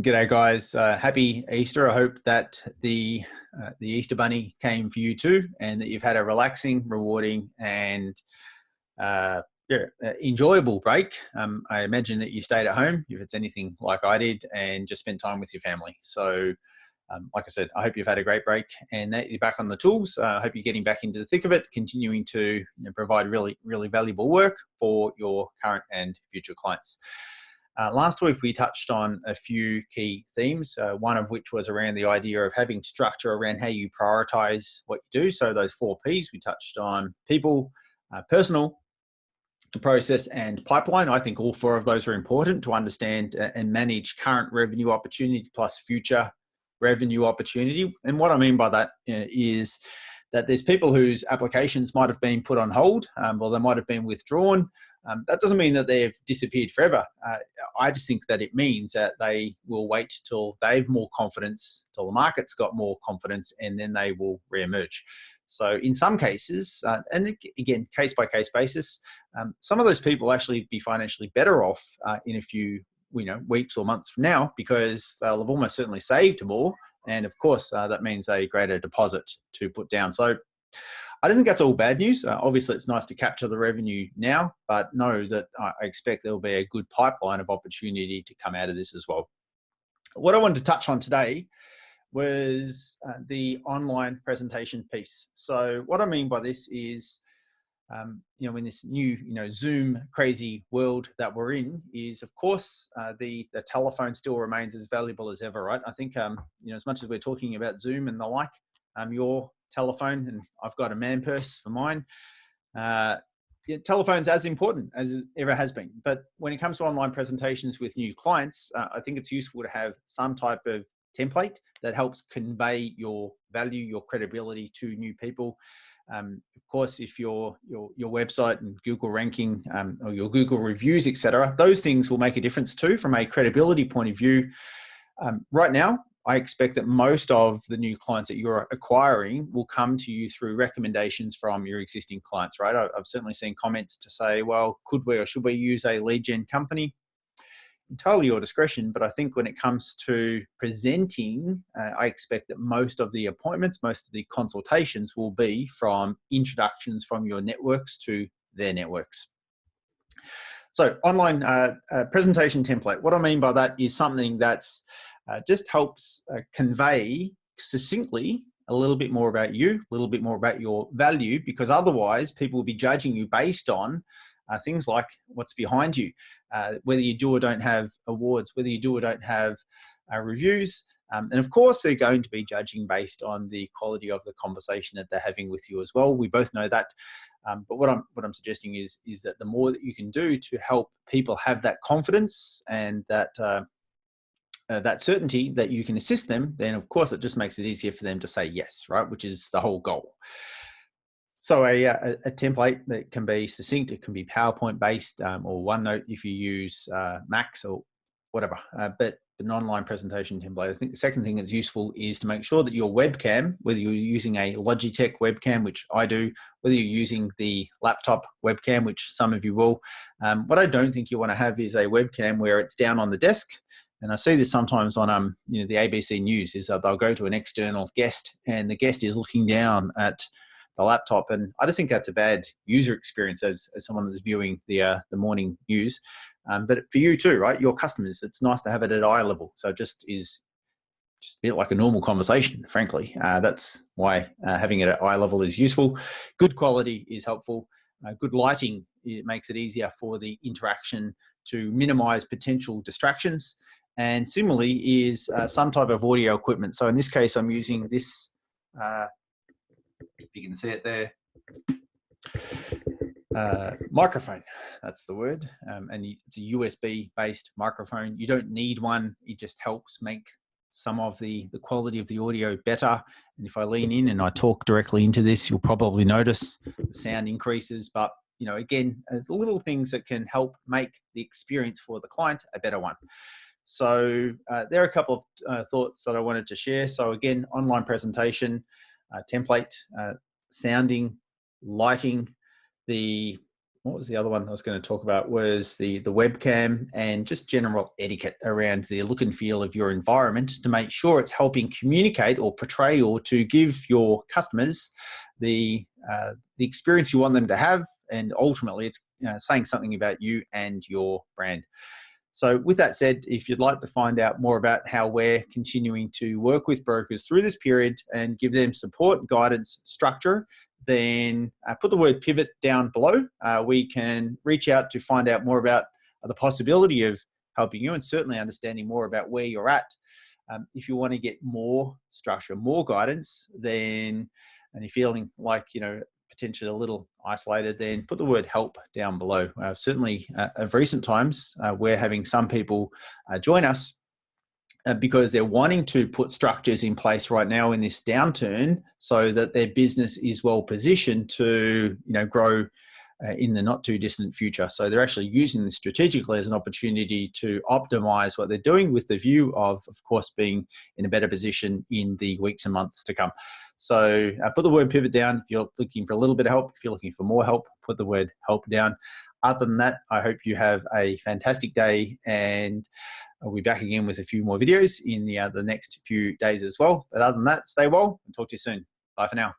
G'day guys, happy Easter. I hope that the Easter Bunny came for you too, and that you've had a relaxing, rewarding and enjoyable break. I imagine that you stayed at home, if it's anything like I did, and just spent time with your family. So like I said, I hope you've had a great break and that you're back on the tools. I hope you're getting back into the thick of it, continuing to provide really valuable work for your current and future clients. Last week, we touched on a few key themes, one of which was around the idea of having structure around how you prioritize what you do. So those 4 Ps, we touched on people, personal, process, and pipeline. I think all 4 of those are important to understand and manage current revenue opportunity plus future revenue opportunity. And what I mean by that is that there's people whose applications might have been put on hold, or they might have been withdrawn. That doesn't mean that they've disappeared forever. I just think that it means that they will wait till they've more confidence, till the market's got more confidence, and then they will reemerge. So in some cases, and again, case by case basis, some of those people will actually be financially better off in a few weeks or months from now, because they'll have almost certainly saved more. And of course, that means a greater deposit to put down. So I don't think that's all bad news. Obviously, it's nice to capture the revenue now, but know that I expect there'll be a good pipeline of opportunity to come out of this as well. What I wanted to touch on today was the online presentation piece. So what I mean by this is, in this new, Zoom crazy world that we're in, is of course the telephone still remains as valuable as ever, right? I think as much as we're talking about Zoom and the like, your telephone, and I've got a man purse for mine. Telephone's as important as it ever has been. But when it comes to online presentations with new clients, I think it's useful to have some type of template that helps convey your value, your credibility to new people. Of course, if your website and Google ranking or your Google reviews, etc., those things will make a difference too from a credibility point of view. Right now, I expect that most of the new clients that you're acquiring will come to you through recommendations from your existing clients, right? I've certainly seen comments to say, well, could we or should we use a lead gen company? Entirely your discretion, but I think when it comes to presenting, I expect that most of the appointments, most of the consultations will be from introductions from your networks to their networks. So online presentation template, what I mean by that is something that's just helps convey succinctly a little bit more about you, a little bit more about your value, because otherwise people will be judging you based on things like what's behind you, whether you do or don't have awards, whether you do or don't have reviews. And of course, they're going to be judging based on the quality of the conversation that they're having with you as well. We both know that. But what I'm suggesting is that the more that you can do to help people have that confidence and that certainty that you can assist them, then of course it just makes it easier for them to say yes, right? Which is the whole goal. So a template that can be succinct, it can be PowerPoint based or OneNote if you use Macs or whatever, but an online presentation template. I think the second thing that's useful is to make sure that your webcam, whether you're using a Logitech webcam, which I do, whether you're using the laptop webcam, which some of you will, what I don't think you want to have is a webcam where it's down on the desk. And I see this sometimes on the ABC News, is that they'll go to an external guest and the guest is looking down at the laptop, and I just think that's a bad user experience as someone that's viewing the morning news. But for you too, right? Your customers, it's nice to have it at eye level. So it just a bit like a normal conversation, frankly. That's why having it at eye level is useful. Good quality is helpful. Good lighting, it makes it easier for the interaction to minimize potential distractions. And similarly is some type of audio equipment. So in this case, I'm using this, if you can see it there, microphone, that's the word. And it's a USB based microphone. You don't need one. It just helps make some of the quality of the audio better. And if I lean in and I talk directly into this, you'll probably notice the sound increases. But again, little things that can help make the experience for the client a better one. So there are a couple of thoughts that I wanted to share. So again, online presentation, template, sounding, lighting, the what was the other one I was going to talk about was the webcam and just general etiquette around the look and feel of your environment to make sure it's helping communicate or portray or to give your customers the experience you want them to have. And ultimately, it's saying something about you and your brand. So with that said, if you'd like to find out more about how we're continuing to work with brokers through this period and give them support, guidance, structure, then put the word pivot down below. We can reach out to find out more about the possibility of helping you and certainly understanding more about where you're at. If you want to get more structure, more guidance, then, and you're feeling like, potentially a little isolated, then put the word help down below. Certainly of recent times, we're having some people join us because they're wanting to put structures in place right now in this downturn so that their business is well positioned to grow in the not too distant future. So they're actually using this strategically as an opportunity to optimize what they're doing with the view of course, being in a better position in the weeks and months to come. So put the word pivot down if you're looking for a little bit of help. If you're looking for more help, put the word help down. Other than that, I hope you have a fantastic day, and I'll be back again with a few more videos in the next few days as well. But other than that, stay well and talk to you soon. Bye for now.